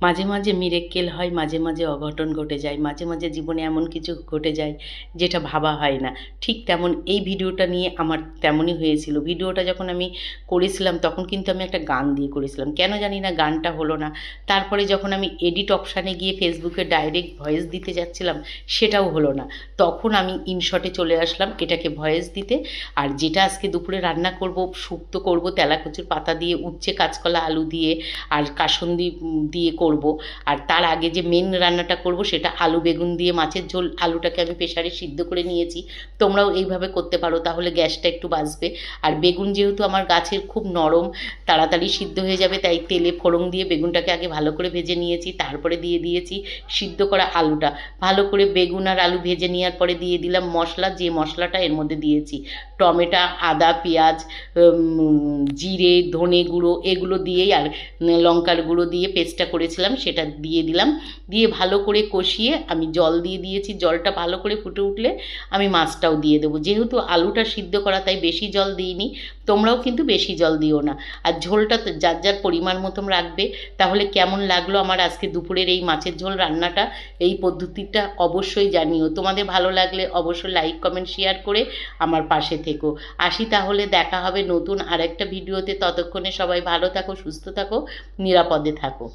মাঝে মাঝে মিরেক্কেল হয়, মাঝে মাঝে অঘটন ঘটে যায়, মাঝে মাঝে জীবনে এমন কিছু ঘটে যায় যেটা ভাবা হয় না। ঠিক তেমন এই ভিডিওটা নিয়ে আমার তেমনই হয়েছিল। ভিডিওটা যখন আমি করেছিলাম তখন কিন্তু আমি একটা গান দিয়ে করেছিলাম, কেন জানি না গানটা হলো না। তারপরে যখন আমি এডিট অপশানে গিয়ে ফেসবুকে ডাইরেক্ট ভয়েস দিতে যাচ্ছিলাম, সেটাও হলো না। তখন আমি ইনশটে চলে আসলাম এটাকে ভয়েস দিতে। আর যেটা আজকে দুপুরে রান্না করব, শুক্তো করব তেলাকুচুর পাতা দিয়ে, উচ্ছে কাঁচকলা আলু দিয়ে আর কাসুন্দি দিয়ে করব। আর তার আগে যে মেন রান্নাটা করব সেটা আলু বেগুন দিয়ে মাছের ঝোল। আলুটাকে আমি প্রেসারে সিদ্ধ করে নিয়েছি, তোমরাও এইভাবে করতে পারো, তাহলে গ্যাসটা একটু বাঁচবে। আর বেগুন যেহেতু আমার গাছের খুব নরম, তাড়াতাড়ি সিদ্ধ হয়ে যাবে, তাই তেলে ফোড়ন দিয়ে বেগুনটাকে আগে ভালো করে ভেজে নিয়েছি, তারপরে দিয়ে দিয়েছি সিদ্ধ করা আলুটা। ভালো করে বেগুন আর আলু ভেজে নেওয়ার পরে দিয়ে দিলাম মশলা, যে মশলাটা এর মধ্যে দিয়েছি টমেটো, আদা, পেঁয়াজ, জিরে, ধনে গুঁড়ো এগুলো দিয়েই, আর লঙ্কার গুঁড়ো দিয়ে পেস্টটা করেছিলাম সেটা দিয়ে দিলাম। দিয়ে ভালো করে কষিয়ে আমি জল দিয়ে দিয়েছি। জলটা ভালো করে ফুটে উঠলে আমি মাছটাও দিয়ে দেবো। যেহেতু আলুটা সিদ্ধ করা তাই বেশি জল দিইনি, তোমরাও কিন্তু বেশি জল দিও না। আর ঝোলটা তো যার যার পরিমাণ মতন রাখবে। তাহলে কেমন লাগলো আমার আজকে দুপুরের এই মাছের ঝোল রান্নাটা, এই পদ্ধতিটা অবশ্যই জানিও। তোমাদের ভালো লাগলে অবশ্যই লাইক কমেন্ট শেয়ার করে আমার পাশে থেকো। আসি তাহলে, দেখা হবে নতুন আরেকটা ভিডিওতে। ততক্ষণে সবাই ভালো থাকো, সুস্থ থাকো, নিরাপদে থাকো।